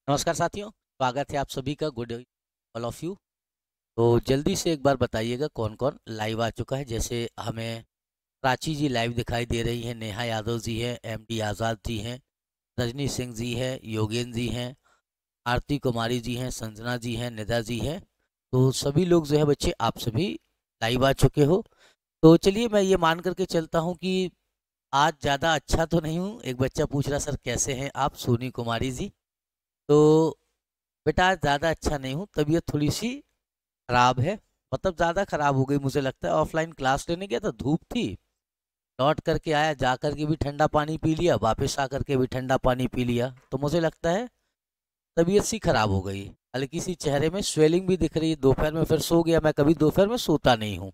नमस्कार साथियों, स्वागत है आप सभी का। Good all of you. तो जल्दी से एक बार बताइएगा कौन कौन लाइव आ चुका है। जैसे हमें प्राची जी लाइव दिखाई दे रही हैं, नेहा यादव जी हैं, एमडी आज़ाद जी हैं, रजनी सिंह जी हैं, योगेंद्र जी हैं, आरती कुमारी जी हैं, संजना जी हैं, निधा जी हैं। तो सभी लोग जो है बच्चे आप सभी लाइव आ चुके हो। तो चलिए मैं ये मान करके चलता हूँ कि आज ज़्यादा अच्छा तो नहीं हूँ। एक बच्चा पूछ रहा, सर कैसे हैं आप, सोनी कुमारी जी। तो बेटा आज ज़्यादा अच्छा नहीं हूँ, तबीयत थोड़ी सी खराब है। मतलब ज़्यादा खराब हो गई मुझे लगता है। ऑफलाइन क्लास लेने गया तो धूप थी, लौट करके आया, जा करके भी ठंडा पानी पी लिया, वापस आ करके भी ठंडा पानी पी लिया, तो मुझे लगता है तबीयत सी खराब हो गई। हल्की सी चेहरे में स्वेलिंग भी दिख रही है। दोपहर में फिर सो गया, मैं कभी दोपहर में सोता नहीं हूँ,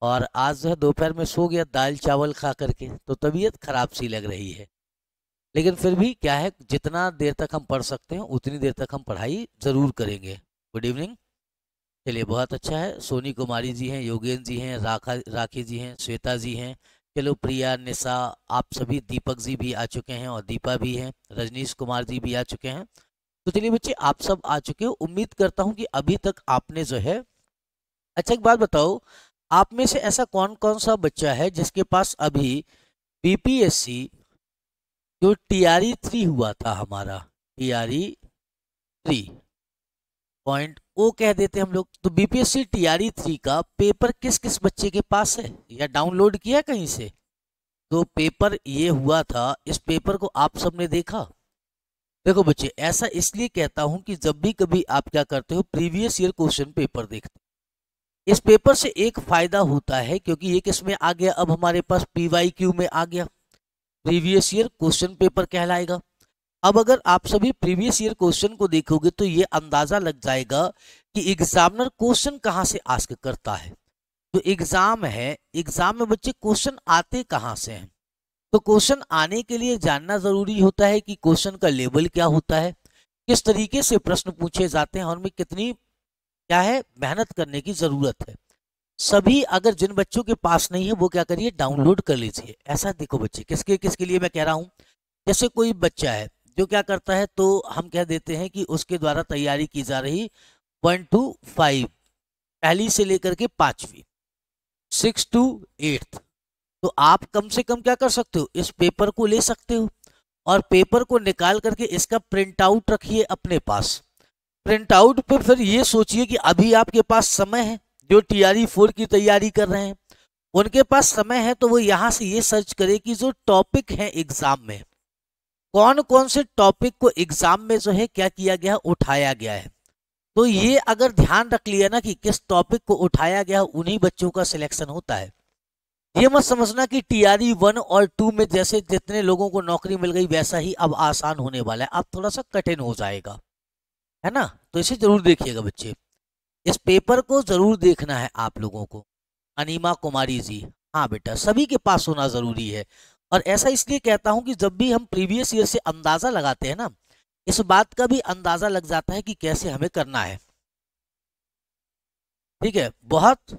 और आज जो है दोपहर में सो गया दाल चावल खा करके, तो तबीयत खराब सी लग रही है। लेकिन फिर भी क्या है, जितना देर तक हम पढ़ सकते हैं उतनी देर तक हम पढ़ाई ज़रूर करेंगे। Good evening. चलिए बहुत अच्छा है। सोनी कुमारी जी हैं, योगेंद्र जी हैं, राखी जी हैं, श्वेता जी हैं। चलो प्रिया, निशा, आप सभी, दीपक जी भी आ चुके हैं और दीपा भी हैं, रजनीश कुमार जी भी आ चुके हैं। तो चलिए बच्चे आप सब आ चुके हो। उम्मीद करता हूँ कि अभी तक आपने जो है, अच्छा एक बात बताओ, आप में से ऐसा कौन कौन सा बच्चा है जिसके पास अभी बीपीएससी जो TRE 3 हुआ था हमारा, TRE 3 पॉइंट ओ कह देते हैं हम लोग, तो बीपीएससी TRE 3 का पेपर किस किस बच्चे के पास है या डाउनलोड किया कहीं से? तो पेपर ये हुआ था, इस पेपर को आप सबने देखा? देखो बच्चे, ऐसा इसलिए कहता हूं कि जब भी कभी आप क्या करते हो, प्रीवियस ईयर क्वेश्चन पेपर देखते हो। इस पेपर से एक फायदा होता है, क्योंकि ये किस में आ गया, अब हमारे पास PYQ में आ गया, प्रीवियस ईयर क्वेश्चन पेपर कहलाएगा। अब अगर आप सभी प्रीवियस ईयर क्वेश्चन को देखोगे तो ये अंदाजा लग जाएगा कि एग्जामिनर क्वेश्चन कहां से आस्क करता है। तो एग्जाम है, एग्जाम में बच्चे क्वेश्चन आते कहां से हैं? तो क्वेश्चन आने के लिए जानना जरूरी होता है कि क्वेश्चन का लेवल क्या होता है, किस तरीके से प्रश्न पूछे जाते हैं, और उनमें कितनी क्या है मेहनत करने की जरूरत है। सभी अगर जिन बच्चों के पास नहीं है वो क्या करिए, डाउनलोड कर लीजिए। ऐसा देखो बच्चे, किसके किसके लिए मैं कह रहा हूँ, जैसे कोई बच्चा है जो क्या करता है, तो हम कह देते हैं कि उसके द्वारा तैयारी की जा रही 1 to 5, पहली से लेकर के 5वीं, 6 to 8, तो आप कम से कम क्या कर सकते हो, इस पेपर को ले सकते हो और पेपर को निकाल करके इसका प्रिंट आउट रखिए अपने पास। प्रिंट आउट पे फिर ये सोचिए कि अभी आपके पास समय है, जो TRE 4 की तैयारी कर रहे हैं उनके पास समय है, तो वो यहाँ से ये सर्च करे कि जो टॉपिक है एग्जाम में, कौन कौन से टॉपिक को एग्जाम में जो है क्या किया गया, उठाया गया है। तो ये अगर ध्यान रख लिया ना कि किस टॉपिक को उठाया गया, उन्हीं बच्चों का सिलेक्शन होता है। ये मत समझना कि TRE 1 और 2 में जैसे जितने लोगों को नौकरी मिल गई वैसा ही अब आसान होने वाला है, अब थोड़ा सा कठिन हो जाएगा, है ना। तो इसे जरूर देखिएगा बच्चे, इस पेपर को जरूर देखना है आप लोगों को। अनीमा कुमारी जी, हाँ बेटा सभी के पास होना जरूरी है। और ऐसा इसलिए कहता हूं कि जब भी हम प्रीवियस ईयर से अंदाजा लगाते हैं ना, इस बात का भी अंदाजा लग जाता है कि कैसे हमें करना है। ठीक है, बहुत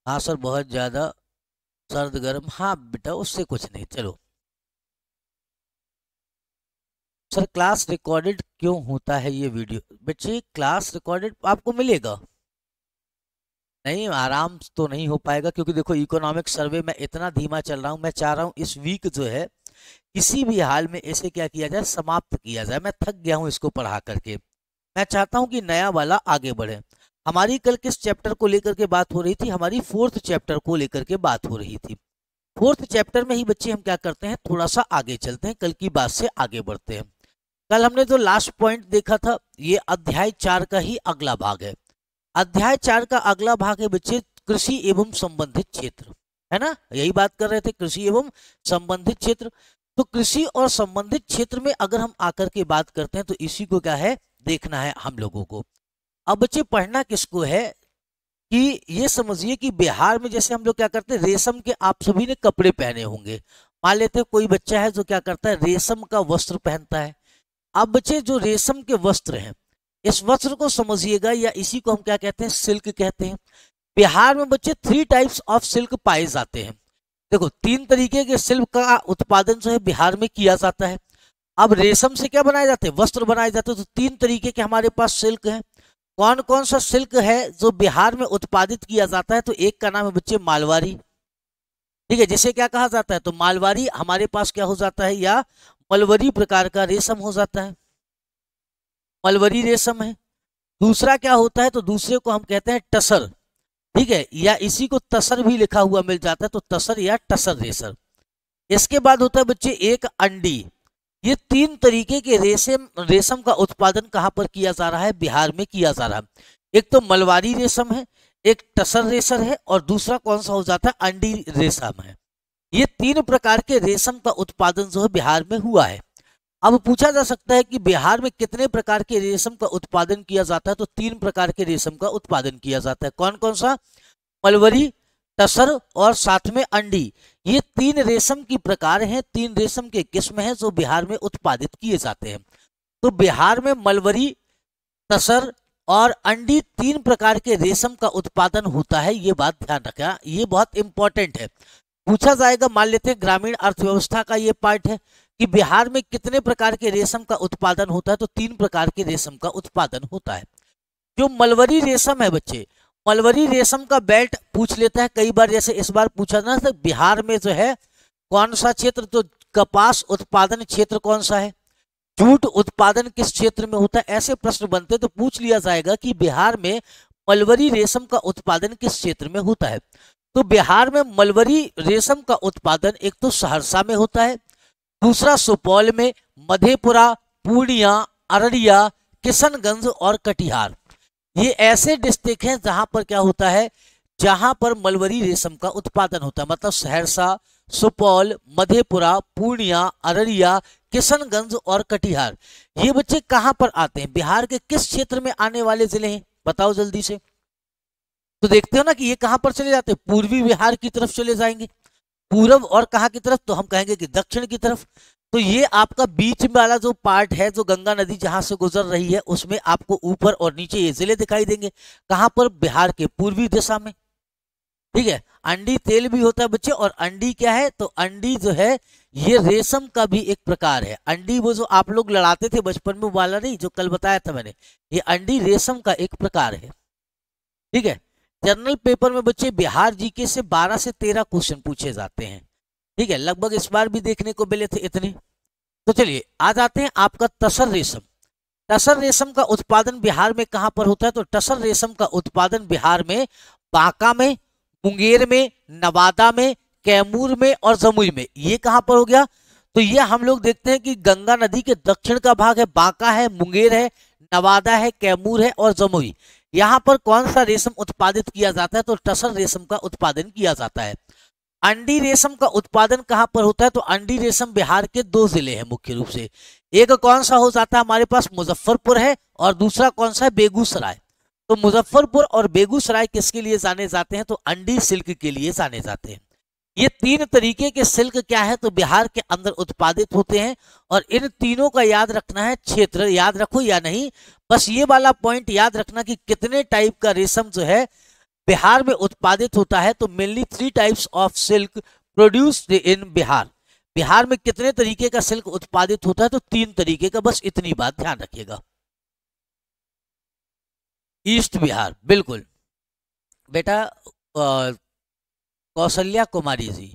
हाँ सर, बहुत ज्यादा सर्द गर्म, हाँ बेटा उससे कुछ नहीं। चलो सर, क्लास रिकॉर्डेड क्यों होता है ये वीडियो? बच्चे क्लास रिकॉर्डेड आपको मिलेगा नहीं, आराम तो नहीं हो पाएगा, क्योंकि देखो इकोनॉमिक सर्वे में इतना धीमा चल रहा हूँ। मैं चाह रहा हूँ इस वीक जो है किसी भी हाल में इसे क्या किया जाए, समाप्त किया जाए। मैं थक गया हूँ इसको पढ़ा करके। मैं चाहता हूँ कि नया वाला आगे बढ़े। हमारी कल किस चैप्टर को लेकर के बात हो रही थी? हमारी 4th चैप्टर को लेकर के बात हो रही थी। 4th चैप्टर में ही बच्चे हम क्या करते हैं, थोड़ा सा आगे चलते हैं, कल की बात से आगे बढ़ते हैं। कल हमने जो लास्ट पॉइंट देखा था, ये अध्याय 4 का ही अगला भाग है। अध्याय 4 का अगला भाग है बच्चे कृषि एवं संबंधित क्षेत्र, है ना, यही बात कर रहे थे, कृषि एवं संबंधित क्षेत्र। तो कृषि और संबंधित क्षेत्र में अगर हम आकर के बात करते हैं तो इसी को क्या है, देखना है हम लोगों को। अब बच्चे पढ़ना किसको है कि ये समझिए कि बिहार में जैसे हम लोग क्या करते हैं, रेशम के आप सभी ने कपड़े पहने होंगे। मान लेते हैं कोई बच्चा है जो क्या करता है, रेशम का वस्त्र पहनता है। अब बच्चे जो रेशम के वस्त्र हैं, इस वस्त्र को समझिएगा, या इसी को हम क्या कहते हैं, सिल्क कहते हैं। बिहार में बच्चे 3 टाइप्स ऑफ सिल्क पाए जाते हैं। देखो 3 तरीके के सिल्क का उत्पादन जो है बिहार में किया जाता है। अब रेशम से क्या बनाए जाते हैं, वस्त्र बनाए जाते हैं। तो 3 तरीके के हमारे पास सिल्क है। कौन कौन सा सिल्क है जो बिहार में उत्पादित किया जाता है, तो एक का नाम है बच्चे मालवारी। ठीक है, जिसे क्या कहा जाता है, तो मालवारी हमारे पास क्या हो जाता है, या मलवरी प्रकार का रेशम हो जाता है, मलवरी रेशम है। दूसरा क्या होता है, तो दूसरे को हम कहते हैं टसर। ठीक है, या इसी को तसर भी लिखा हुआ मिल जाता है, तो तसर या टसर रेशम। इसके बाद होता है बच्चे एक अंडी। ये 3 तरीके के रेशम रेशम का उत्पादन कहाँ पर किया जा रहा है, बिहार में किया जा रहा है। एक तो मलवारी रेशम है, एक टसर रेशम है, और दूसरा कौन सा हो जाता है, अंडी रेशम है। ये 3 प्रकार के रेशम का उत्पादन जो है बिहार में हुआ है। अब पूछा जा सकता है कि बिहार में कितने प्रकार के रेशम का उत्पादन किया जाता है, तो 3 प्रकार के रेशम का उत्पादन किया जाता है। कौन कौन सा, मलवरी, टसर और साथ में अंडी। ये 3 रेशम की प्रकार हैं, 3 रेशम के किस्म हैं जो बिहार में उत्पादित किए जाते हैं। तो बिहार में मलवरी, टसर और अंडी 3 प्रकार के रेशम का उत्पादन होता है। ये बात ध्यान रखना, ये बहुत इंपॉर्टेंट है। पूछा जाएगा, मान लेते हैं ग्रामीण अर्थव्यवस्था का ये पार्ट है कि बिहार में कितने प्रकार के रेशम का उत्पादन होता है, तो 3 प्रकार के रेशम का उत्पादन होता है। जो मलवरी रेशम है बच्चे, मलवरी रेशम का बेल्ट पूछ लेता है कई बार, जैसे इस बार पूछा ना, तो बिहार में जो है कौन सा क्षेत्र, तो कपास उत्पादन क्षेत्र कौन सा है, जूट उत्पादन किस क्षेत्र में होता है, ऐसे प्रश्न बनते तो पूछ लिया जाएगा कि बिहार में मलवरी रेशम का उत्पादन किस क्षेत्र में होता है। तो बिहार में मलवरी रेशम का उत्पादन एक तो सहरसा में होता है, दूसरा सुपौल में, मधेपुरा, पूर्णिया, अररिया, किशनगंज और कटिहार। ये ऐसे डिस्ट्रिक्ट हैं जहां पर क्या होता है, जहां पर मलवरी रेशम का उत्पादन होता है। मतलब सहरसा, सुपौल, मधेपुरा, पूर्णिया, अररिया, किशनगंज और कटिहार। ये बच्चे कहां पर आते हैं, बिहार के किस क्षेत्र में आने वाले जिले हैं, बताओ जल्दी से। तो देखते हो ना कि ये कहां पर चले जाते हैं, पूर्वी बिहार की तरफ चले जाएंगे। पूरब और कहां की तरफ, तो हम कहेंगे कि दक्षिण की तरफ। तो ये आपका बीच वाला जो पार्ट है, जो गंगा नदी जहां से गुजर रही है, उसमें आपको ऊपर और नीचे ये जिले दिखाई देंगे। कहां पर, बिहार के पूर्वी दिशा में। ठीक है, अंडी तेल भी होता है बच्चे, और अंडी क्या है, तो अंडी जो है ये रेशम का भी एक प्रकार है। अंडी वो जो आप लोग लड़ाते थे बचपन में वाला नहीं, जो कल बताया था मैंने, ये अंडी रेशम का एक प्रकार है। ठीक है, जनरल पेपर में बच्चे बिहार जीके से 12 से 13 क्वेश्चन पूछे जाते हैं। ठीक है, लगभग इस बार भी देखने को मिले थे इतने। तो चलिए आ जाते हैं आपका तसर रेशम। टसर रेशम का उत्पादन बिहार में कहां पर होता है, तो टसर रेशम का उत्पादन बिहार में बांका में, मुंगेर में, नवादा में, कैमूर में और जमुई में। ये कहां पर हो गया, तो ये हम लोग देखते हैं कि गंगा नदी के दक्षिण का भाग है, बांका है, मुंगेर है, नवादा है, कैमूर है और जमुई। यहाँ पर कौन सा रेशम उत्पादित किया जाता है, तो टसर रेशम का उत्पादन किया जाता है। अंडी रेशम का उत्पादन कहां पर होता है, तो अंडी रेशम बिहार के 2 जिले हैं मुख्य रूप से। एक कौन सा हो जाता है हमारे पास, मुजफ्फरपुर है, और दूसरा कौन सा है, बेगूसराय। तो मुजफ्फरपुर और बेगूसराय किसके लिए जाने जाते हैं, तो अंडी सिल्क के लिए जाने जाते हैं। ये 3 तरीके के सिल्क क्या है, तो बिहार के अंदर उत्पादित होते हैं। और इन तीनों का याद रखना है, क्षेत्र याद रखो या नहीं, बस ये वाला पॉइंट याद रखना कि कितने टाइप का रेशम जो है बिहार में उत्पादित होता है। तो mainly 3 types of silk produced in Bihar. Bihar में कितने तरीके का सिल्क उत्पादित होता है, तो 3 तरीके का, बस इतनी बात ध्यान रखिएगा। ईस्ट बिहार, बिल्कुल बेटा। कौशल्या कुमारी जी,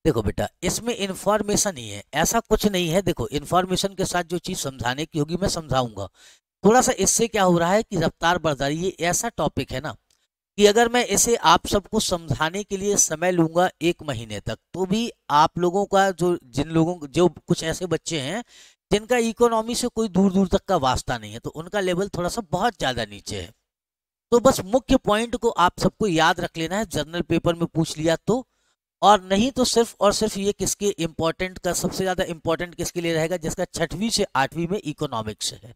देखो बेटा इसमें इंफॉर्मेशन ही है, ऐसा कुछ नहीं है। देखो इंफॉर्मेशन के साथ जो चीज समझाने की होगी मैं समझाऊंगा। थोड़ा सा इससे क्या हो रहा है कि रफ्तार बढ़ जा रही है। ये ऐसा टॉपिक है ना कि अगर मैं इसे आप सबको समझाने के लिए समय लूंगा 1 महीने तक, तो भी आप लोगों का जिन लोगों, जो कुछ ऐसे बच्चे हैं जिनका इकोनॉमी से कोई दूर दूर तक का वास्ता नहीं है, तो उनका लेवल थोड़ा सा बहुत ज्यादा नीचे है। तो बस मुख्य पॉइंट को आप सबको याद रख लेना है, जनरल पेपर में पूछ लिया तो, और नहीं तो सिर्फ और सिर्फ ये किसके इंपॉर्टेंट का, सबसे ज्यादा इंपॉर्टेंट किसके लिए रहेगा, जिसका 6वीं से 8वीं में इकोनॉमिक्स है।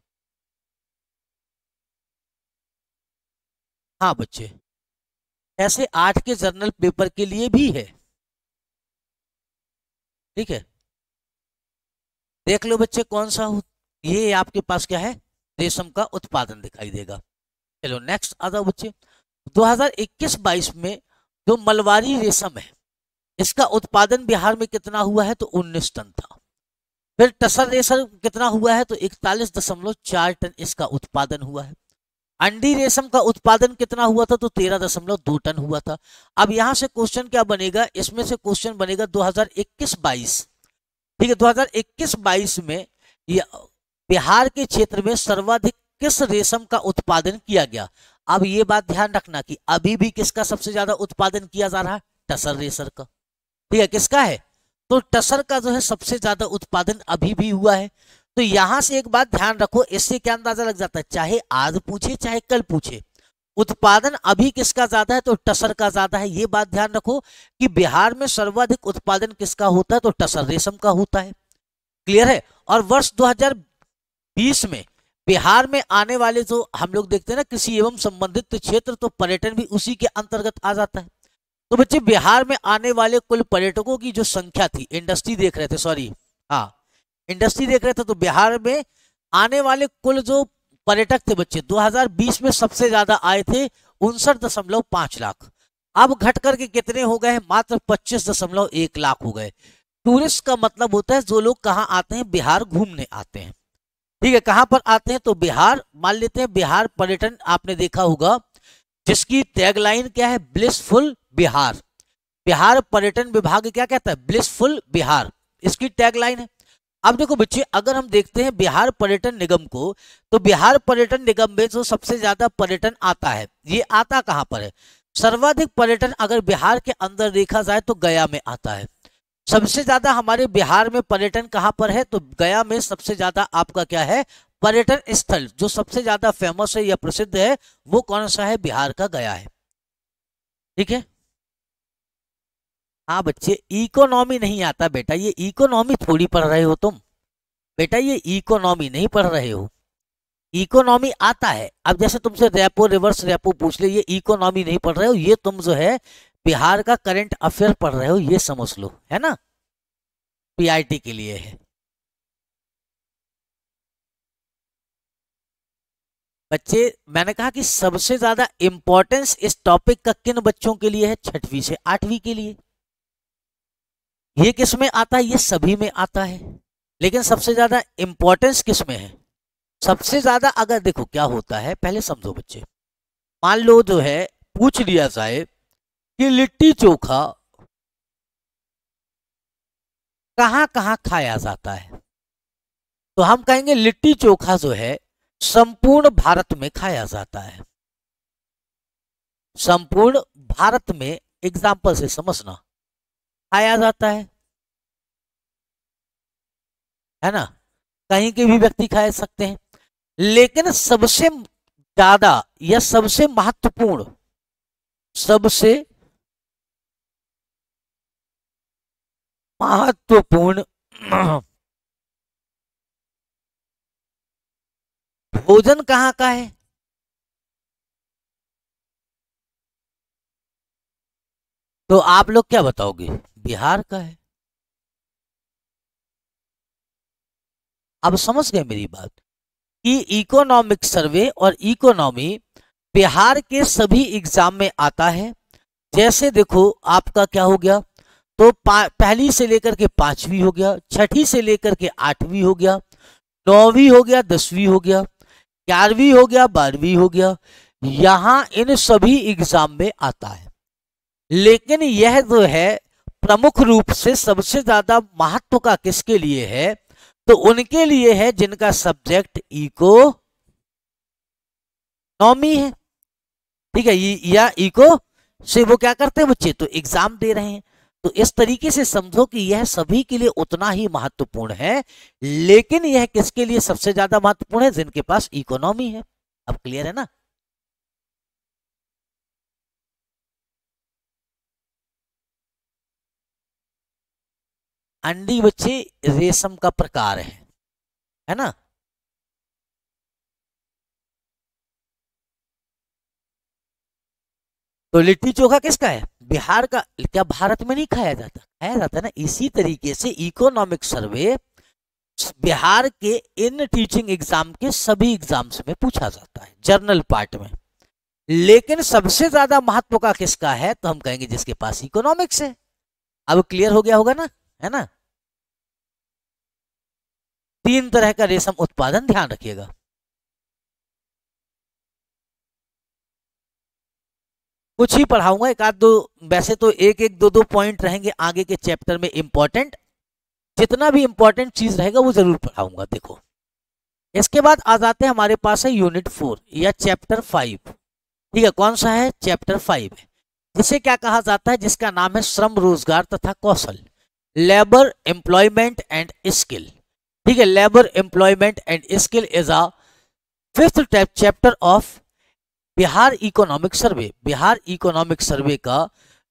हाँ बच्चे, ऐसे 8 के जर्नल पेपर के लिए भी है। ठीक है, देख लो बच्चे कौन सा हो। ये आपके पास क्या है, रेशम का उत्पादन दिखाई देगा। चलो नेक्स्ट आ जाओ बच्चे। 2021-22 में जो मलवारी रेशम है इसका उत्पादन बिहार में कितना हुआ है, तो 19 टन था। फिर टसर रेशम कितना हुआ है, तो 41.4 टन इसका उत्पादन हुआ है। अंडी रेशम का उत्पादन कितना हुआ था, तो 13.2 टन हुआ था। अब यहां से क्वेश्चन क्या बनेगा, इसमें से क्वेश्चन बनेगा 2021-22, ठीक है, 2021-22 में बिहार के क्षेत्र में सर्वाधिक किस रेशम का उत्पादन किया गया। अब ये बात ध्यान रखना कि अभी भी किसका सबसे ज्यादा उत्पादन किया जा रहा है, टसर रेशम का, ठीक है, किसका है, तो टसर का जो है सबसे ज्यादा उत्पादन अभी भी हुआ है। तो यहां से एक बात ध्यान रखो, इससे क्या अंदाजा लग जाता है, चाहे आज पूछे चाहे कल पूछे, उत्पादन अभी किसका ज्यादा है, तो टसर का ज्यादा है। ये बात ध्यान रखो कि बिहार में सर्वाधिक उत्पादन किसका होता है, तो टसर रेशम का होता है। क्लियर है। और वर्ष 2020 में बिहार में आने वाले जो हम लोग देखते हैं ना कृषि एवं संबंधित क्षेत्र, तो पर्यटन भी उसी के अंतर्गत आ जाता है। तो बच्चे बिहार में आने वाले कुल पर्यटकों की जो संख्या थी, इंडस्ट्री देख रहे थे, सॉरी हाँ इंडस्ट्री देख रहे थे, तो बिहार में आने वाले कुल जो पर्यटक थे बच्चे 2020 में सबसे ज्यादा आए थे 59.5 लाख। अब घट करके कितने हो गए, मात्र 25.1 लाख हो गए। टूरिस्ट का मतलब होता है जो लोग कहाँ आते हैं, बिहार घूमने आते हैं, ठीक है, कहां पर आते हैं, तो बिहार मान लेते हैं। बिहार पर्यटन आपने देखा होगा जिसकी टैगलाइन क्या है, ब्लिसफुल बिहार। बिहार पर्यटन विभाग क्या कहता है, ब्लिसफुल बिहार, इसकी टैगलाइन है। अब देखो बच्चे, अगर हम देखते हैं बिहार पर्यटन निगम को, तो बिहार पर्यटन निगम में जो सबसे ज्यादा पर्यटन आता है, ये आता कहां पर है, सर्वाधिक पर्यटन अगर बिहार के अंदर देखा जाए तो गया में आता है। सबसे ज्यादा हमारे बिहार में पर्यटन कहां पर है, तो गया में सबसे ज्यादा आपका क्या है, पर्यटन स्थल जो सबसे ज्यादा फेमस है या प्रसिद्ध है, वो कौन सा है, बिहार का गया है। ठीक है, हाँ बच्चे, इकोनॉमी नहीं आता बेटा, ये इकोनॉमी थोड़ी पढ़ रहे हो तुम, बेटा ये इकोनॉमी नहीं पढ़ रहे हो, इकोनॉमी आता है। अब जैसे तुमसे रेपो रिवर्स रेपो पूछ ले, ये इकोनॉमी नहीं पढ़ रहे हो, ये तुम जो है बिहार का करंट अफेयर पढ़ रहे हो, ये समझ लो, है ना, पीआईटी के लिए है। बच्चे मैंने कहा कि सबसे ज्यादा इंपॉर्टेंस इस टॉपिक का किन बच्चों के लिए है, 6वीं से 8वीं के लिए। ये किस में आता है, ये सभी में आता है, लेकिन सबसे ज्यादा इंपॉर्टेंस किस में है, सबसे ज्यादा अगर देखो क्या होता है, पहले समझो बच्चे, मान लो जो है पूछ लिया जाए कि लिट्टी चोखा कहां कहां खाया जाता है, तो हम कहेंगे लिट्टी चोखा जो है संपूर्ण भारत में खाया जाता है, संपूर्ण भारत में, एग्जाम्पल से समझना, खाया जाता है ना, कहीं के भी व्यक्ति खा सकते हैं। लेकिन सबसे ज्यादा या सबसे महत्वपूर्ण, सबसे महत्वपूर्ण भोजन कहाँ का है, तो आप लोग क्या बताओगे, बिहार का है। अब समझ गए मेरी बात कि इकोनॉमिक सर्वे और इकोनॉमी बिहार के सभी एग्जाम में आता है। जैसे देखो आपका क्या हो गया, तो पहली से लेकर के 5वीं हो गया, 6ठी से लेकर के 8वीं हो गया, 9वीं हो गया, 10वीं हो गया, 11वीं हो गया, 12वीं हो गया, यहां इन सभी एग्जाम में आता है। लेकिन यह जो है प्रमुख रूप से सबसे ज्यादा महत्व का किसके लिए है, तो उनके लिए है जिनका सब्जेक्ट इकोनॉमी है, ठीक है, या इको से वो क्या करते हैं बच्चे, तो एग्जाम दे रहे हैं। तो इस तरीके से समझो कि यह सभी के लिए उतना ही महत्वपूर्ण है, लेकिन यह किसके लिए सबसे ज्यादा महत्वपूर्ण है, जिनके पास इकोनॉमी है। अब क्लियर है ना। अंडी बच्चे रेशम का प्रकार है ना। तो लिट्टी चोखा किसका है, बिहार का। क्या भारत में नहीं खाया जाता, खाया जाता है ना। इसी तरीके से इकोनॉमिक सर्वे बिहार के इन टीचिंग एग्जाम के सभी एग्जाम्स में पूछा जाता है, जर्नल पार्ट में। लेकिन सबसे ज्यादा महत्व का किसका है, तो हम कहेंगे जिसके पास इकोनॉमिक्स है। अब क्लियर हो गया होगा ना, है ना। 3 तरह का रेशम उत्पादन, ध्यान रखिएगा। कुछ ही पढ़ाऊंगा, एक आध दो, वैसे तो एक एक दो दो पॉइंट रहेंगे आगे के चैप्टर में इंपॉर्टेंट। जितना भी इंपॉर्टेंट चीज रहेगा वो जरूर पढ़ाऊंगा। देखो इसके बाद आ जाते हैं हमारे पास है यूनिट 4 या चैप्टर 5। ठीक है, कौन सा है, चैप्टर 5 है, जिसे क्या कहा जाता है, जिसका नाम है श्रम, रोजगार तथा कौशल, लेबर एम्प्लॉयमेंट एंड स्किल। ठीक है, labour employment and skill is a 5th chapter of Bihar economic survey. Bihar economic survey का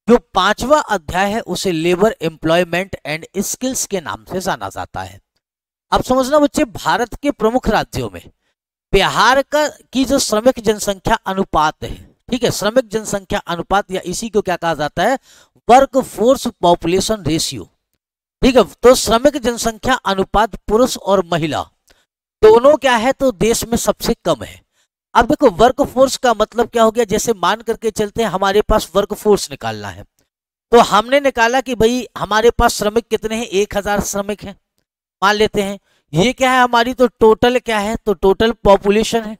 जो 5वां अध्याय है उसे लेबर एम्प्लॉयमेंट एंड स्किल्स के नाम से जाना जाता है। अब समझना बच्चे, भारत के प्रमुख राज्यों में बिहार का की जो श्रमिक जनसंख्या अनुपात है, ठीक है, श्रमिक जनसंख्या अनुपात या इसी को क्या कहा जाता है, वर्क फोर्स पॉपुलेशन रेशियो। ठीक है, तो श्रमिक जनसंख्या अनुपात पुरुष और महिला दोनों क्या है, तो देश में सबसे कम है। अब देखो वर्क फोर्स का मतलब क्या हो गया, जैसे मान करके चलते हैं हमारे पास वर्क फोर्स निकालना है, तो हमने निकाला कि भाई हमारे पास श्रमिक कितने हैं, 1000 श्रमिक हैं मान लेते हैं। ये क्या है हमारी, तो टोटल क्या है, तो टोटल पॉपुलेशन है,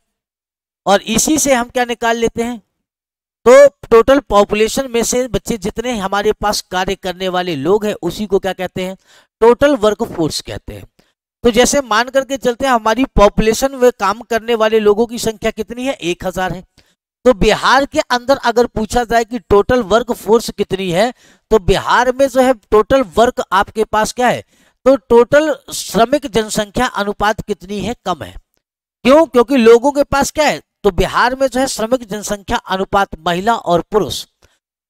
और इसी से हम क्या निकाल लेते हैं, तो टोटल पॉपुलेशन में से बच्चे जितने हमारे पास कार्य करने वाले लोग हैं उसी को क्या कहते हैं, टोटल वर्क फोर्स कहते हैं। तो जैसे मान करके चलते हैं हमारी पॉपुलेशन में काम करने वाले लोगों की संख्या कितनी है, 1000 है। तो बिहार के अंदर अगर पूछा जाए कि टोटल वर्क फोर्स कितनी है, तो बिहार में जो है टोटल वर्क आपके पास क्या है, तो टोटल श्रमिक जनसंख्या अनुपात कितनी है, कम है। क्यों, क्योंकि लोगों के पास क्या है, तो बिहार में जो है श्रमिक जनसंख्या अनुपात महिला और पुरुष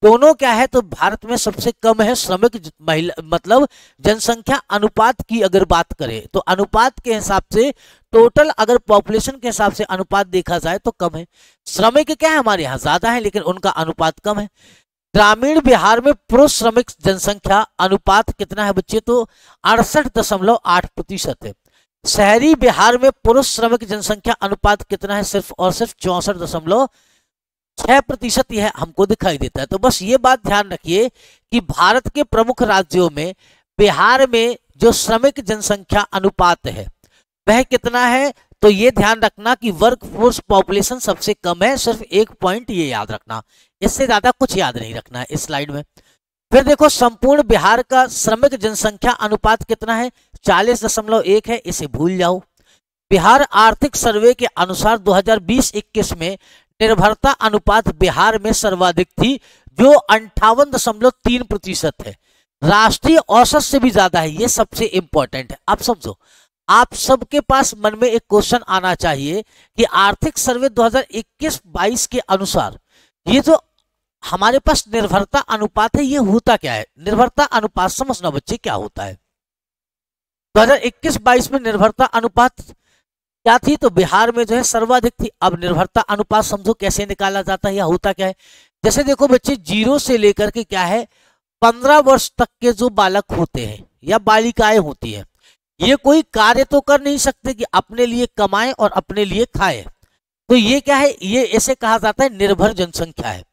दोनों क्या है, तो भारत में सबसे कम है श्रमिक महिला, मतलब जनसंख्या अनुपात की अगर बात करें तो अनुपात के हिसाब से टोटल अगर पॉपुलेशन के हिसाब से अनुपात देखा जाए तो कम है। श्रमिक क्या है हमारे यहाँ ज्यादा है लेकिन उनका अनुपात कम है। ग्रामीण बिहार में पुरुष श्रमिक जनसंख्या अनुपात कितना है बच्चे, तो 68.8% है। शहरी बिहार में पुरुष श्रमिक जनसंख्या अनुपात कितना है, सिर्फ और सिर्फ 64.6% यह हमको दिखाई देता है। तो बस ये बात ध्यान रखिए कि भारत के प्रमुख राज्यों में बिहार में जो श्रमिक जनसंख्या अनुपात है वह कितना है, तो ये ध्यान रखना कि वर्क फोर्स पॉपुलेशन सबसे कम है, सिर्फ एक पॉइंट ये याद रखना, इससे ज्यादा कुछ याद नहीं रखना है इस स्लाइड में। फिर देखो संपूर्ण बिहार का श्रमिक जनसंख्या अनुपात कितना है, 40.1 है, इसे भूल जाओ। बिहार आर्थिक सर्वे के अनुसार 2020-21 में निर्भरता अनुपात बिहार में सर्वाधिक थी जो 58.3% है, राष्ट्रीय औसत से भी ज्यादा है, ये सबसे इंपॉर्टेंट है। आप समझो, आप सबके पास मन में एक क्वेश्चन आना चाहिए कि आर्थिक सर्वे 2021-22 के अनुसार ये जो हमारे पास निर्भरता अनुपात है ये होता क्या है। निर्भरता अनुपात समझना बच्चे क्या होता है। 2021-22 में निर्भरता अनुपात क्या थी, तो बिहार में जो है सर्वाधिक थी। अब निर्भरता अनुपात समझो कैसे निकाला जाता है या होता क्या है। जैसे देखो बच्चे 0 से लेकर के क्या है 15 वर्ष तक के जो बालक होते हैं या बालिकाएं होती हैं, ये कोई कार्य तो कर नहीं सकते कि अपने लिए कमाएं और अपने लिए खाएं, तो ये क्या है, ये ऐसे कहा जाता है निर्भर जनसंख्या है।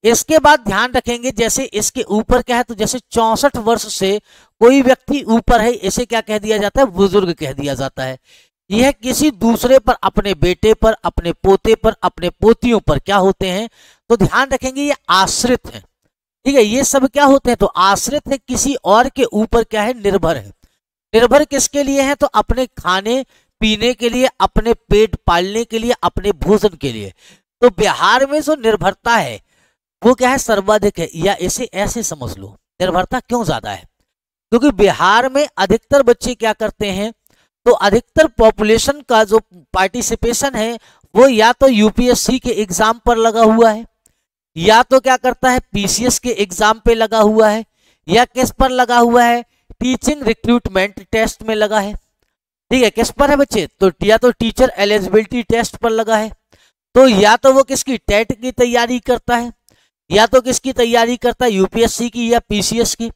इसके बाद ध्यान रखेंगे जैसे इसके ऊपर क्या है, तो जैसे 64 वर्ष से कोई व्यक्ति ऊपर है इसे क्या कह दिया जाता है, बुजुर्ग कह दिया जाता है। यह किसी दूसरे पर, अपने बेटे पर, अपने पोते पर, अपने पोतियों पर क्या होते हैं, तो ध्यान रखेंगे ये आश्रित हैं। ठीक है, ये सब क्या होते हैं, तो आश्रित है, किसी और के ऊपर क्या है, निर्भर है। निर्भर किसके लिए है, तो अपने खाने पीने के लिए, अपने पेट पालने के लिए, अपने भोजन के लिए। तो बिहार में जो निर्भरता है वो क्या है, सर्वाधिक है, या इसे ऐसे समझ लो निर्भरता क्यों ज्यादा है, क्योंकि बिहार में अधिकतर बच्चे क्या करते हैं, तो अधिकतर पॉपुलेशन का जो पार्टिसिपेशन है वो या तो यूपीएससी के एग्जाम पर लगा हुआ है, या तो क्या करता है पीसीएस के एग्जाम पे लगा हुआ है, या किस पर लगा हुआ है, टीचिंग रिक्रूटमेंट टेस्ट में लगा है। ठीक है, किस पर है बच्चे, तो या तो टीचर एलिजिबिलिटी टेस्ट पर लगा है, तो या तो वो किसकी टेट की तैयारी करता है, या तो किसकी तैयारी करता है, यूपीएससी की या पीसीएस की,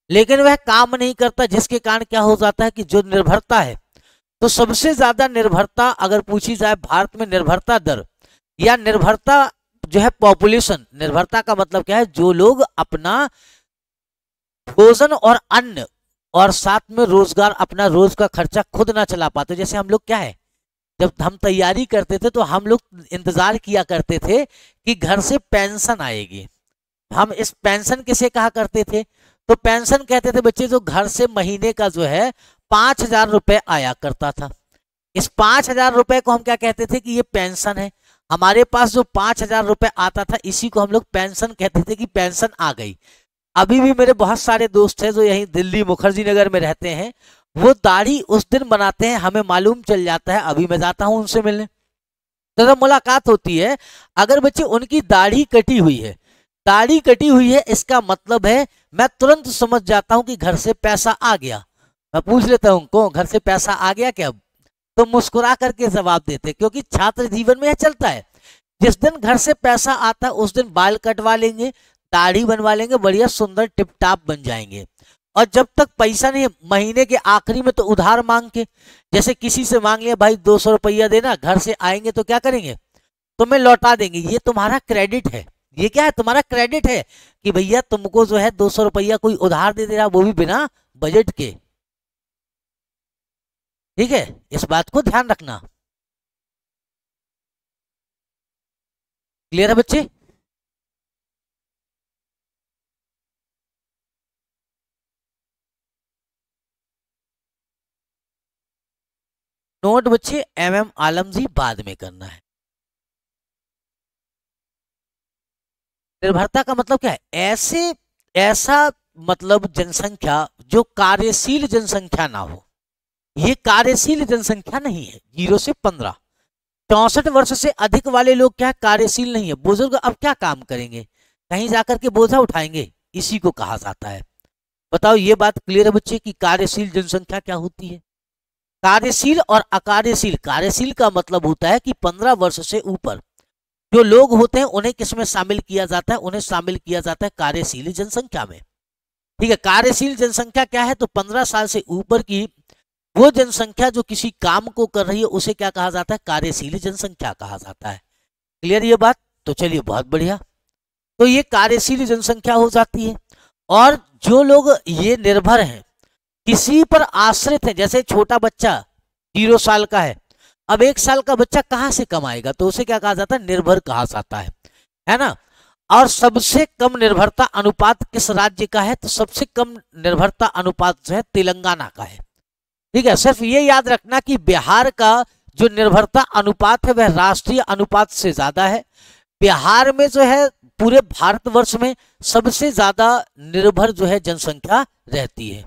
लेकिन वह काम नहीं करता, जिसके कारण क्या हो जाता है कि जो निर्भरता है, तो सबसे ज्यादा निर्भरता अगर पूछी जाए भारत में निर्भरता दर या निर्भरता जो है पॉपुलेशन, निर्भरता का मतलब क्या है, जो लोग अपना भोजन और अन्न और साथ में रोजगार, अपना रोज का खर्चा खुद ना चला पाते। जैसे हम लोग क्या है, जब हम तैयारी करते थे तो हम लोग इंतजार किया करते थे कि घर से पेंशन आएगी। हम इस पेंशन किसे कहा करते थे, तो पेंशन कहते थे बच्चे जो घर से महीने का जो है 5,000 रुपए आया करता था। इस 5,000 रुपए को हम क्या कहते थे कि ये पेंशन है। हमारे पास जो 5,000 रुपए आता था इसी को हम लोग पेंशन कहते थे कि पेंशन आ गई। अभी भी मेरे बहुत सारे दोस्त हैं जो यहीं दिल्ली मुखर्जी नगर में रहते हैं, वो दाढ़ी उस दिन बनाते हैं, हमें मालूम चल जाता है, अभी मैं जाता हूं उनसे मिलने, तो जब मुलाकात होती है, अगर बच्चे उनकी दाढ़ी कटी हुई है, दाढ़ी कटी हुई है, इसका मतलब है मैं तुरंत समझ जाता हूं कि घर से पैसा आ गया। मैं पूछ लेता हूं उनको, घर से पैसा आ गया क्या, तो मुस्कुरा करके जवाब देते, क्योंकि छात्र जीवन में यह चलता है, जिस दिन घर से पैसा आता है उस दिन बाल कटवा लेंगे, दाढ़ी बनवा लेंगे, बढ़िया सुंदर टिप टाप बन जाएंगे। और जब तक पैसा नहीं, महीने के आखिरी में तो उधार मांग के, जैसे किसी से मांग लिया भाई 200 रुपया देना, घर से आएंगे तो क्या करेंगे, तुम्हें लौटा देंगे, ये तुम्हारा क्रेडिट है, ये क्या है, तुम्हारा क्रेडिट है कि भैया तुमको जो है 200 रुपया कोई उधार दे दे रहा, वो भी बिना बजट के। ठीक है, इस बात को ध्यान रखना। क्लियर है बच्चे? नोट बच्चे MM आलम जी बाद में करना है। निर्भरता का मतलब क्या है, ऐसा मतलब जनसंख्या जो कार्यशील जनसंख्या ना हो, ये कार्यशील जनसंख्या नहीं है। 0 से 15, 64 वर्ष से अधिक वाले लोग क्या है, कार्यशील नहीं है। बुजुर्ग अब क्या काम करेंगे, कहीं जाकर के बोझा उठाएंगे, इसी को कहा जाता है। बताओ, ये बात क्लियर है बच्चे कि कार्यशील जनसंख्या क्या होती है? कार्यशील और अकार्यशील, कार्यशील का मतलब होता है कि 15 वर्ष से ऊपर जो लोग होते हैं उन्हें किसमें शामिल किया जाता है, उन्हें शामिल किया जाता है कार्यशील जनसंख्या में। ठीक है, कार्यशील जनसंख्या क्या है, तो 15 साल से ऊपर की वो जनसंख्या जो किसी काम को कर रही है उसे क्या कहा जाता है, कार्यशील जनसंख्या कहा जाता है। क्लियर ये बात? तो चलिए बहुत बढ़िया, तो ये कार्यशील जनसंख्या हो जाती है। और जो लोग ये निर्भर हैं, किसी पर आश्रित है, जैसे छोटा बच्चा 0 साल का है, अब 1 साल का बच्चा कहाँ से कमाएगा, तो उसे क्या कहा जाता है, निर्भर कहा जाता है ना। और सबसे कम निर्भरता अनुपात किस राज्य का है, तो सबसे कम निर्भरता अनुपात जो है तेलंगाना का है। ठीक है, सिर्फ ये याद रखना कि बिहार का जो निर्भरता अनुपात है वह राष्ट्रीय अनुपात से ज्यादा है। बिहार में जो है पूरे भारतवर्ष में सबसे ज्यादा निर्भर जो है जनसंख्या रहती है।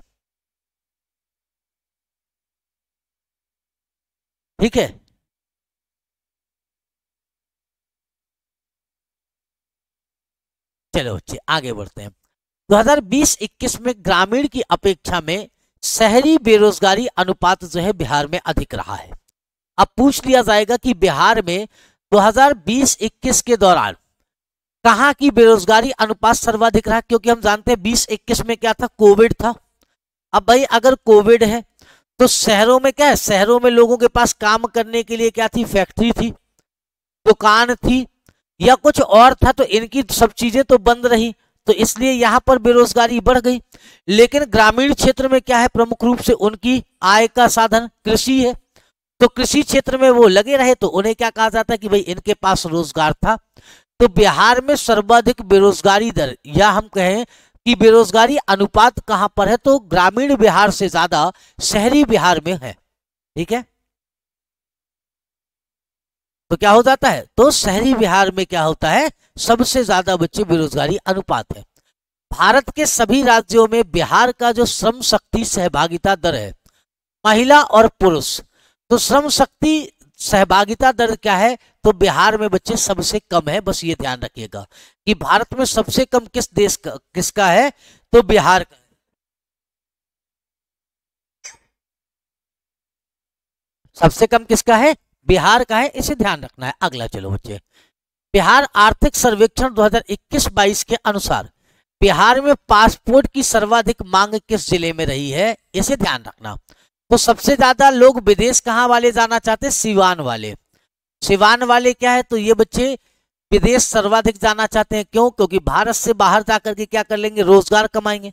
ठीक है, चलो बच्चे आगे बढ़ते हैं। 2020-21 में ग्रामीण की अपेक्षा में शहरी बेरोजगारी अनुपात जो है बिहार में अधिक रहा है। अब पूछ लिया जाएगा कि बिहार में 2020-21 के दौरान कहाँ की बेरोजगारी अनुपात सर्वाधिक रहा, क्योंकि हम जानते हैं 20-21 में क्या था, कोविड था। अब भाई अगर कोविड है तो शहरों में क्या है, शहरों में लोगों के पास काम करने के लिए क्या थी, फैक्ट्री थी, दुकान थी या कुछ और था, तो इनकी सब चीजें तो बंद रही, तो इसलिए यहां पर बेरोजगारी बढ़ गई। लेकिन ग्रामीण क्षेत्र में क्या है, प्रमुख रूप से उनकी आय का साधन कृषि है, तो कृषि क्षेत्र में वो लगे रहे, तो उन्हें क्या कहा जाता है कि भाई इनके पास रोजगार था। तो बिहार में सर्वाधिक बेरोजगारी दर, या हम कहें कि बेरोजगारी अनुपात कहां पर है, तो ग्रामीण बिहार से ज्यादा शहरी बिहार में है। ठीक है, तो क्या हो जाता है, तो शहरी बिहार में क्या होता है, सबसे ज्यादा बच्चे बेरोजगारी अनुपात है। भारत के सभी राज्यों में बिहार का जो श्रम शक्ति सहभागिता दर है, महिला और पुरुष, तो श्रम शक्ति सहभागिता दर क्या है, तो बिहार में बच्चे सबसे कम है। बस ये ध्यान रखिएगा कि भारत में सबसे कम किस देश का, किसका है, तो बिहार का। सबसे कम किसका है, बिहार का है, इसे ध्यान रखना है। अगला चलो बच्चे, बिहार आर्थिक सर्वेक्षण 2021-22 के अनुसार बिहार में पासपोर्ट की सर्वाधिक मांग किस जिले में रही है, इसे ध्यान रखना। तो सबसे ज्यादा लोग विदेश कहाँ वाले जाना चाहते हैं, सिवान वाले। सिवान वाले क्या है, तो ये बच्चे विदेश सर्वाधिक जाना चाहते हैं, क्यों? क्योंकि भारत से बाहर जाकर के क्या कर लेंगे, रोजगार कमाएंगे,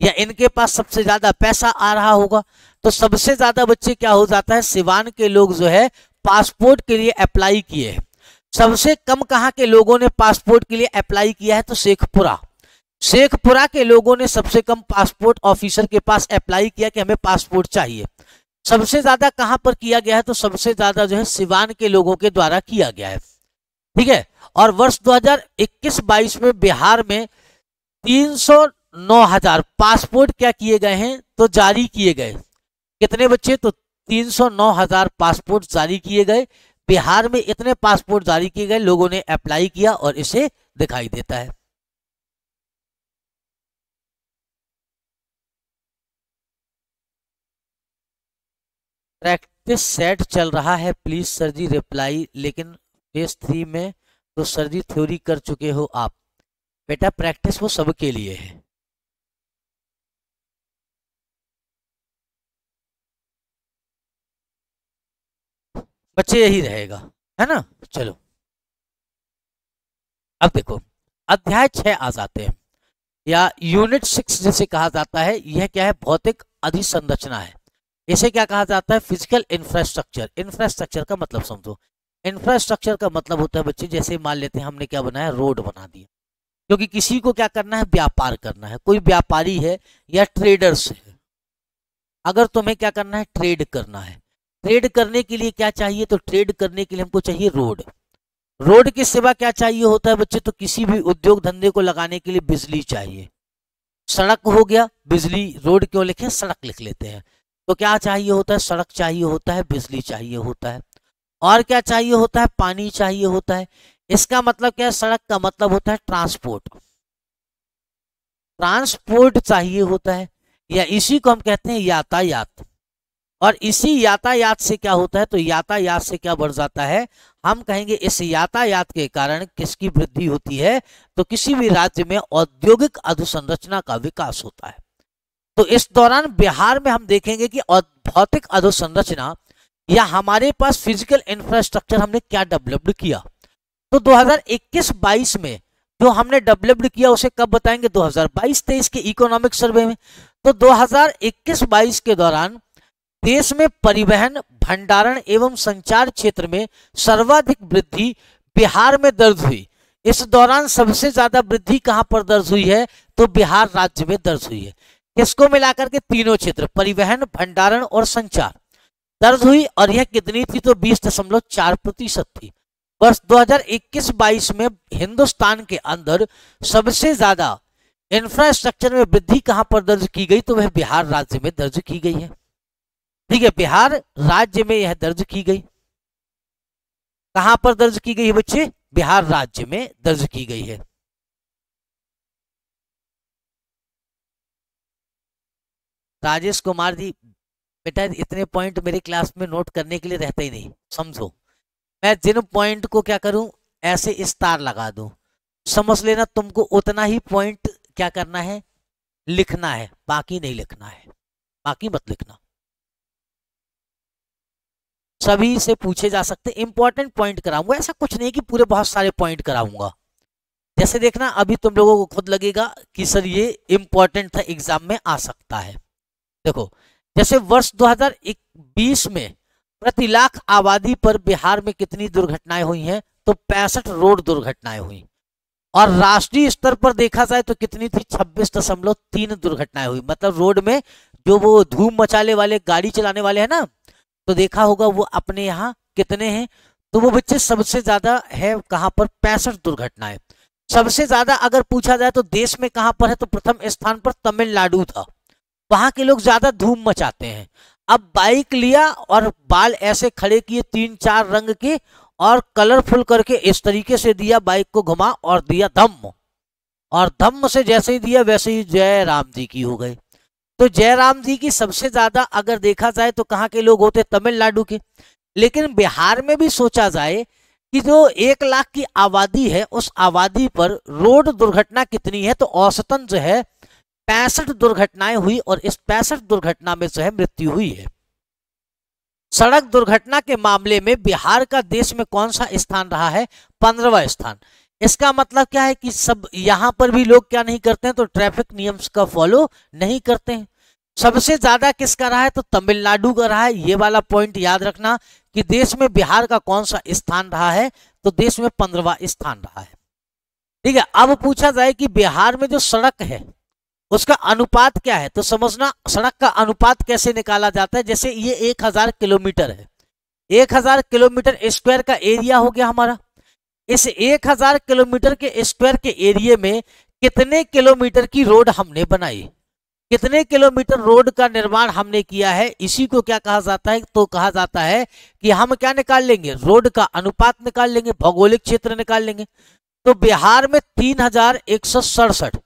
या इनके पास सबसे ज्यादा पैसा आ रहा होगा। तो सबसे ज्यादा बच्चे क्या हो जाता है, सिवान के लोग जो है पासपोर्ट के लिए अप्लाई किए हैं। सबसे कम कहाँ के लोगों ने पासपोर्ट के लिए अप्लाई किया है, तो शेखपुरा। शेखपुरा के लोगों ने सबसे कम पासपोर्ट ऑफिसर के पास अप्लाई किया कि हमें पासपोर्ट चाहिए। सबसे ज्यादा कहां पर किया गया है, तो सबसे ज्यादा जो है सिवान के लोगों के द्वारा किया गया है। ठीक है। और वर्ष 2021-22 में बिहार में 309,000 पासपोर्ट क्या किए गए हैं, तो जारी किए गए। कितने बच्चे, तो 309,000 पासपोर्ट जारी किए गए। बिहार में इतने पासपोर्ट जारी किए गए, लोगों ने अप्लाई किया और इसे दिखाई देता है। प्रैक्टिस सेट चल रहा है, प्लीज सर जी रिप्लाई, लेकिन फेज 3 में तो सर जी थ्योरी कर चुके हो आप। बेटा प्रैक्टिस वो सबके लिए है। बच्चे यही रहेगा, है ना। चलो अब देखो, अध्याय 6 आ जाते हैं, या यूनिट 6 जिसे कहा जाता है। यह क्या है, भौतिक अधिसंरचना है। इसे क्या कहा जाता है, फिजिकल इंफ्रास्ट्रक्चर। इंफ्रास्ट्रक्चर का मतलब समझो। इंफ्रास्ट्रक्चर का मतलब होता है बच्चे, जैसे मान लेते हैं हमने क्या बनाया, रोड बना दिया, क्योंकि किसी को क्या करना है, व्यापार करना है। कोई व्यापारी है या ट्रेडर्स है, अगर तुम्हें क्या करना है, ट्रेड करना है। ट्रेड करने के लिए क्या चाहिए, तो ट्रेड करने के लिए हमको चाहिए रोड। रोड के सिवा क्या चाहिए होता है बच्चे, तो किसी भी उद्योग धंधे को लगाने के लिए बिजली चाहिए। सड़क हो गया, बिजली, रोड क्यों लिखे, सड़क लिख लेते हैं। तो क्या चाहिए होता है, सड़क चाहिए होता है, बिजली चाहिए होता है, और क्या चाहिए होता है, पानी चाहिए होता है। इसका मतलब क्या है, सड़क का मतलब होता है ट्रांसपोर्ट। ट्रांसपोर्ट चाहिए होता है, या इसी को हम कहते हैं यातायात। और इसी यातायात से क्या होता है, तो यातायात से क्या बढ़ जाता है, हम कहेंगे इस यातायात के कारण किसकी वृद्धि होती है, तो किसी भी राज्य में औद्योगिक अधोसंरचना का विकास होता है। तो इस दौरान बिहार में हम देखेंगे कि भौतिक अधोसंरचना या हमारे पास फिजिकल इंफ्रास्ट्रक्चर हमने क्या डेवलप्ड किया। तो 2021-22 में जो हमने डेवलप्ड किया उसे कब बताएंगे, 2022-23 के इकोनॉमिक सर्वे में। तो 2021-22 के दौरान देश में परिवहन, भंडारण एवं संचार क्षेत्र में सर्वाधिक वृद्धि बिहार में दर्ज हुई। इस दौरान सबसे ज्यादा वृद्धि कहां पर दर्ज हुई है, तो बिहार राज्य में दर्ज हुई है। किसको मिलाकर के, तीनों क्षेत्र, परिवहन, भंडारण और संचार दर्ज हुई। और यह कितनी थी, तो 20.4% थी। वर्ष 2021-22 में हिंदुस्तान के अंदर सबसे ज्यादा इंफ्रास्ट्रक्चर में वृद्धि कहां पर दर्ज की गई, तो वह बिहार राज्य में दर्ज की गई है। ठीक है, बिहार राज्य में यह दर्ज की गई। कहां पर दर्ज की गई है बच्चे, बिहार राज्य में दर्ज की गई है। राजेश कुमार जी, बेटा इतने पॉइंट मेरे क्लास में नोट करने के लिए रहते ही नहीं, समझो। मैं जिन पॉइंट को क्या करूं, ऐसे स्टार लगा दूं, समझ लेना तुमको उतना ही पॉइंट क्या करना है, लिखना है, बाकी नहीं लिखना है, बाकी मत लिखना। सभी से पूछे जा सकते, इंपॉर्टेंट पॉइंट कराऊंगा, ऐसा कुछ नहीं कि पूरे बहुत सारे पॉइंट कराऊंगा। जैसे देखना अभी तुम लोगों को खुद लगेगा कि सर ये इंपॉर्टेंट था, एग्जाम में आ सकता है। देखो, जैसे वर्ष 2020 में प्रति लाख आबादी पर बिहार में कितनी दुर्घटनाएं हुई हैं, तो 65 रोड दुर्घटनाएं हुई। और राष्ट्रीय स्तर पर देखा जाए तो कितनी थी, 26.3 दुर्घटनाएं हुई। मतलब रोड में जो वो धूम मचाने वाले गाड़ी चलाने वाले हैं ना, तो देखा होगा वो अपने यहाँ कितने हैं, तो वो बच्चे सबसे ज्यादा है कहां पर, 65 दुर्घटनाएं। सबसे ज्यादा अगर पूछा जाए तो देश में कहां पर है, तो प्रथम स्थान पर तमिलनाडु था। वहां के लोग ज्यादा धूम मचाते हैं। अब बाइक लिया और बाल ऐसे खड़े किए 3-4 रंग के और कलरफुल करके इस तरीके से दिया, बाइक को घुमा और दिया धम्म, और धम्म से जैसे ही दिया वैसे ही जय राम जी की हो गई। तो जयराम जी की सबसे ज्यादा अगर देखा जाए तो कहाँ के लोग होते, तमिलनाडु के। लेकिन बिहार में भी सोचा जाए कि जो 1 लाख की आबादी है, उस आबादी पर रोड दुर्घटना कितनी है, तो औसतन जो है 65 दुर्घटनाएं हुई, और इस 65 दुर्घटना में जो है मृत्यु हुई है। सड़क दुर्घटना के मामले में बिहार का देश में कौन सा स्थान रहा है? 15वां स्थान। इसका मतलब क्या है कि सब यहां पर भी लोग क्या नहीं करते हैं, तो ट्रैफिक नियम्स का फॉलो नहीं करते हैं। सबसे ज्यादा किसका रहा है? तो तमिलनाडु का रहा है। ये वाला पॉइंट याद रखना कि देश में बिहार का कौन सा स्थान रहा है, तो देश में 15वां स्थान रहा है। ठीक है, अब पूछा जाए कि बिहार में जो सड़क है उसका अनुपात क्या है, तो समझना सड़क का अनुपात कैसे निकाला जाता है। जैसे ये 1000 किलोमीटर है, 1000 किलोमीटर स्क्वायर का एरिया हो गया हमारा। इस 1000 किलोमीटर के स्क्वायर के एरिया में कितने किलोमीटर की रोड हमने बनाई, कितने किलोमीटर रोड का निर्माण हमने किया है, इसी को क्या कहा जाता है? तो कहा जाता है कि हम क्या निकाल लेंगे? रोड का अनुपात निकाल लेंगे, भौगोलिक क्षेत्र निकाल लेंगे। तो बिहार में 3167,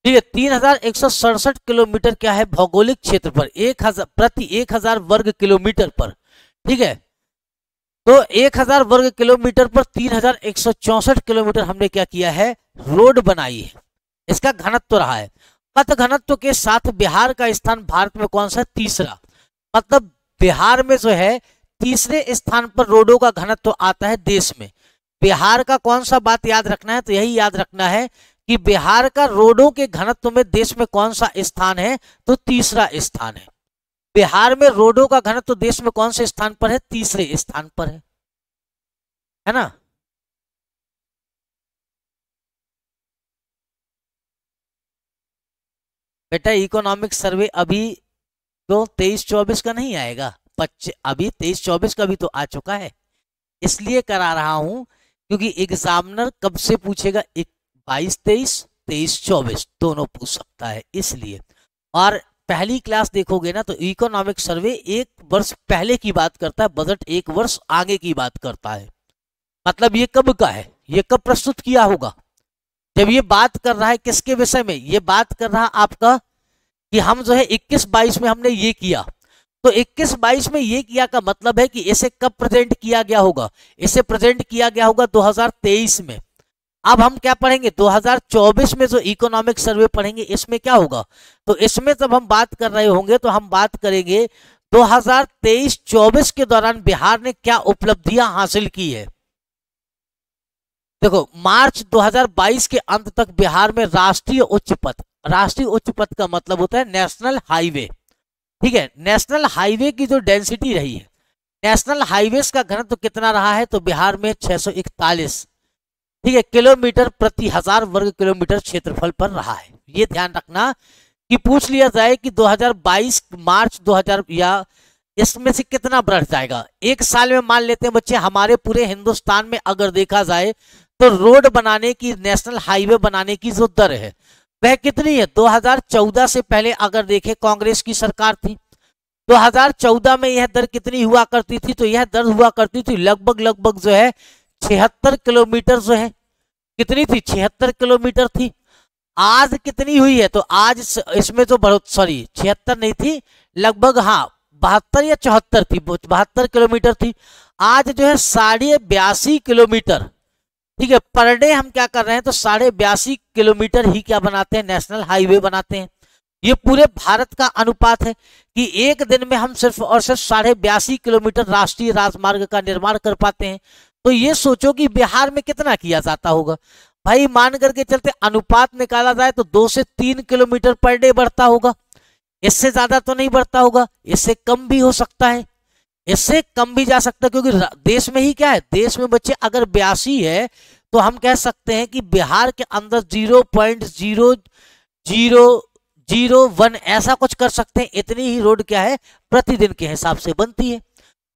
ठीक है, 3167 किलोमीटर क्या है भौगोलिक क्षेत्र पर, 1000 प्रति 1000 वर्ग किलोमीटर पर। ठीक है, तो 1000 वर्ग किलोमीटर पर 3164 किलोमीटर हमने क्या किया है? रोड बनाई है। इसका घनत्व रहा है। पथ घनत्व के साथ बिहार का स्थान भारत में कौन सा? तीसरा। मतलब बिहार में जो है तीसरे स्थान पर रोडों का घनत्व आता है देश में। बिहार का कौन सा बात याद रखना है? तो यही याद रखना है कि बिहार का रोडों के घनत्व में देश में कौन सा स्थान है? तो तीसरा स्थान है। बिहार में रोडों का घनत्व देश में कौन से स्थान पर है? तीसरे स्थान पर है ना। बेटा इकोनॉमिक सर्वे अभी तो 23-24 का नहीं आएगा, अभी 23-24 का भी तो आ चुका है। इसलिए करा रहा हूं क्योंकि एग्जामिनर कब से पूछेगा? 22-23, 23-24 दोनों पूछ सकता है, इसलिए। और पहली क्लास देखोगे ना तो इकोनॉमिक सर्वे एक वर्ष पहले की बात करता है, बजट एक वर्ष आगे की बात करता है। मतलब ये कब का है? ये कब प्रस्तुत किया होगा? जब ये बात कर रहा है किसके विषय में? ये बात कर रहा है आपका कि हम जो है 21-22 में हमने ये किया, तो 21-22 में ये किया का मतलब है कि इसे कब प्रेजेंट किया गया होगा? इसे प्रेजेंट किया गया होगा 2023 में। अब हम क्या पढ़ेंगे? 2024 में जो इकोनॉमिक सर्वे पढ़ेंगे, इसमें क्या होगा? तो इसमें जब हम बात कर रहे होंगे तो हम बात करेंगे 2023-24 के दौरान बिहार ने क्या उपलब्धियां हासिल की है। देखो, मार्च 2022 के अंत तक बिहार में राष्ट्रीय उच्च पथ, राष्ट्रीय उच्च पथ का मतलब होता है नेशनल हाईवे। ठीक है, नेशनल हाईवे की जो डेंसिटी रही है, नेशनल हाईवेज का घनत्व कितना रहा है? तो बिहार में 641, ठीक है, किलोमीटर प्रति 1000 वर्ग किलोमीटर क्षेत्रफल पर रहा है। ये ध्यान रखना कि पूछ लिया जाए कि 2022 मार्च 2000 या इसमें से कितना बढ़ जाएगा एक साल में। मान लेते हैं बच्चे, हमारे पूरे हिंदुस्तान में अगर देखा जाए तो रोड बनाने की, नेशनल हाईवे बनाने की जो दर है वह कितनी है? 2014 से पहले अगर देखें कांग्रेस की सरकार थी, 2014 में यह दर कितनी हुआ करती थी? तो यह दर हुआ करती थी लगभग जो है 76 किलोमीटर जो है, कितनी थी? 76 किलोमीटर थी। आज कितनी हुई है? तो आज इसमें तो बहुत, सॉरी 76 नहीं थी, लगभग हाँ 72 या 74 थी, 72 किलोमीटर थी। आज जो है 82.5 किलोमीटर, ठीक है, पर डे हम क्या कर रहे हैं? तो 82.5 किलोमीटर ही क्या बनाते हैं? नेशनल हाईवे बनाते हैं। ये पूरे भारत का अनुपात है कि एक दिन में हम सिर्फ और सिर्फ 82.5 किलोमीटर राष्ट्रीय राजमार्ग का निर्माण कर पाते हैं। तो ये सोचो कि बिहार में कितना किया जाता होगा। भाई मान करके चलते, अनुपात निकाला जाए तो 2 से 3 किलोमीटर पर डे बढ़ता होगा, इससे ज्यादा तो नहीं बढ़ता होगा, इससे कम भी हो सकता है, इससे कम भी जा सकता है, क्योंकि देश में ही क्या है? देश में बच्चे अगर 82 है तो हम कह सकते हैं कि बिहार के अंदर 0.0001 ऐसा कुछ कर सकते हैं। इतनी ही रोड क्या है प्रतिदिन के हिसाब से बनती है।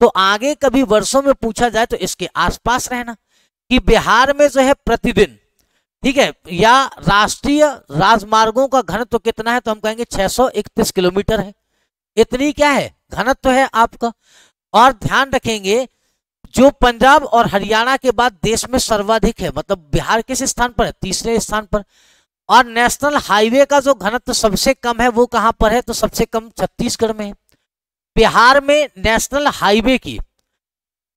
तो आगे कभी वर्षों में पूछा जाए तो इसके आसपास रहना कि बिहार में जो है प्रतिदिन, ठीक है, या राष्ट्रीय राजमार्गों का घनत्व कितना है? तो हम कहेंगे 631 किलोमीटर है। इतनी क्या है? घनत्व है आपका। और ध्यान रखेंगे जो पंजाब और हरियाणा के बाद देश में सर्वाधिक है, मतलब बिहार किस स्थान पर है? तीसरे स्थान पर। और नेशनल हाईवे का जो घनत्व सबसे कम है वो कहां पर है? तो सबसे कम छत्तीसगढ़ में है। बिहार में नेशनल हाईवे की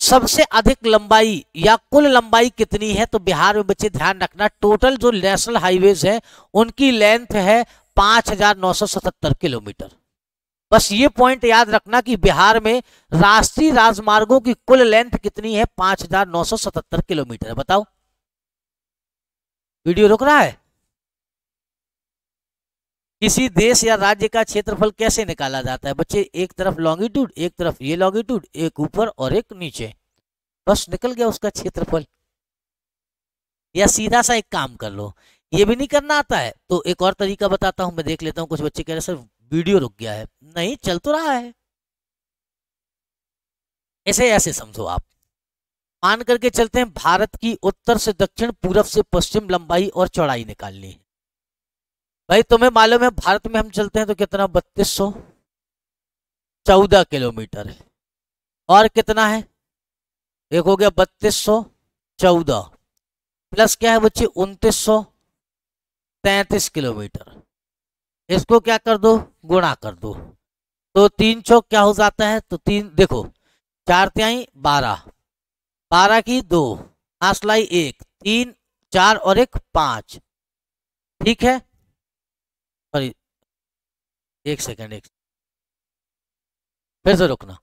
सबसे अधिक लंबाई या कुल लंबाई कितनी है? तो बिहार में बच्चे ध्यान रखना, टोटल जो नेशनल हाईवेज है उनकी लेंथ है 5977 किलोमीटर। बस ये पॉइंट याद रखना कि बिहार में राष्ट्रीय राजमार्गों की कुल लेंथ कितनी है, 5,977 किलोमीटर है। बताओ, वीडियो रुक रहा है? किसी देश या राज्य का क्षेत्रफल कैसे निकाला जाता है बच्चे? एक तरफ लॉन्गिट्यूड, एक तरफ ये लॉन्गिट्यूड, एक ऊपर और एक नीचे, बस निकल गया उसका क्षेत्रफल। या सीधा सा एक काम कर लो, ये भी नहीं करना आता है तो एक और तरीका बताता हूं, मैं देख लेता हूं। कुछ बच्चे कह रहे सर वीडियो रुक गया है, नहीं चल तो रहा है। ऐसे ऐसे समझो आप, मान करके चलते हैं भारत की उत्तर से दक्षिण, पूरब से पश्चिम लंबाई और चौड़ाई निकालनी है। भाई तुम्हें मालूम है भारत में हम चलते हैं तो कितना, 3214 किलोमीटर है। और कितना है, एक हो गया 3214 प्लस क्या है बच्चे, 2933 किलोमीटर। इसको क्या कर दो, गुणा कर दो, तो 3 चौक क्या हो जाता है, तो 3 देखो, 4 तिहाई 12, 12 की 2, 5 लाई 1, 3 4 और 1 5। ठीक है, सॉरी एक सेकंड, एक फिर से रुकना।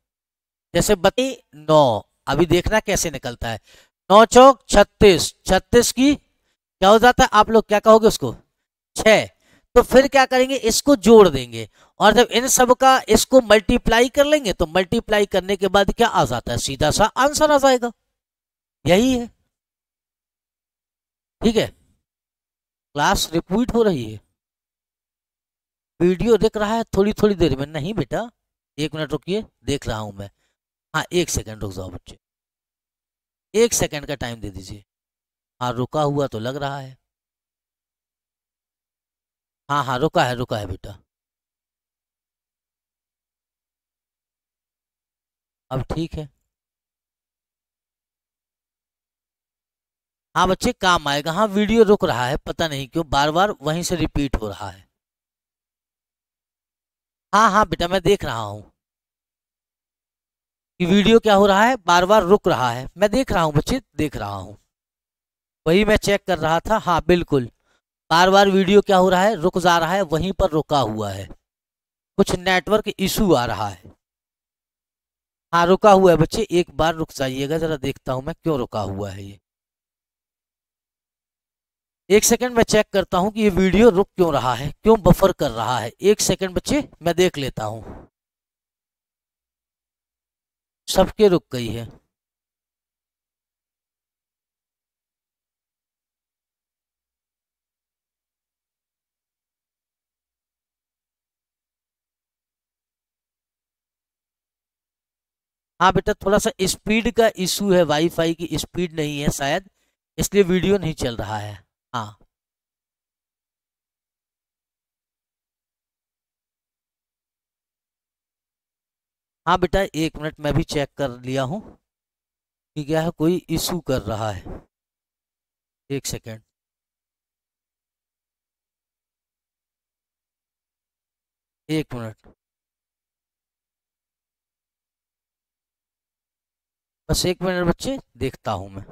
जैसे 9, अभी देखना कैसे निकलता है, 9 चौक 36, 36 की क्या हो जाता है, आप लोग क्या कहोगे उसको, 6। तो फिर क्या करेंगे, इसको जोड़ देंगे और जब इन सब का इसको मल्टीप्लाई कर लेंगे तो मल्टीप्लाई करने के बाद क्या आ जाता है, सीधा सा आंसर आ जाएगा। यही है, ठीक है। क्लास रिपीट हो रही है, वीडियो देख रहा है थोड़ी थोड़ी देर में, नहीं बेटा 1 मिनट रुकिए, देख रहा हूं मैं। हाँ 1 सेकंड रुक जाओ बच्चे, 1 सेकंड का टाइम दे दीजिए। हाँ रुका हुआ तो लग रहा है, हाँ हाँ रुका है बेटा। अब ठीक है, हाँ बच्चे काम आएगा। हाँ वीडियो रुक रहा है, पता नहीं क्यों बार बार वहीं से रिपीट हो रहा है। हाँ हाँ बेटा मैं देख रहा हूँ कि वीडियो क्या हो रहा है, बार बार रुक रहा है। मैं देख रहा हूँ बच्चे, देख रहा हूँ, वही मैं चेक कर रहा था। हाँ बिल्कुल, बार बार वीडियो क्या हो रहा है, रुक जा रहा है, वहीं पर रुका हुआ है, कुछ नेटवर्क इशू आ रहा है। हाँ रुका हुआ है बच्चे, एक बार रुक जाइएगा जरा, देखता हूँ मैं क्यों रुका हुआ है ये। 1 सेकंड मैं चेक करता हूँ कि ये वीडियो रुक क्यों रहा है, क्यों बफर कर रहा है। 1 सेकंड बच्चे मैं देख लेता हूँ, सबके रुक गई है। हाँ बेटा थोड़ा सा स्पीड का इशू है, वाईफाई की स्पीड नहीं है शायद, इसलिए वीडियो नहीं चल रहा है। हाँ हाँ बेटा 1 मिनट मैं भी चेक कर लिया हूँ कि क्या है, कोई इशू कर रहा है। 1 सेकंड, 1 मिनट, बस 1 मिनट बच्चे देखता हूँ मैं।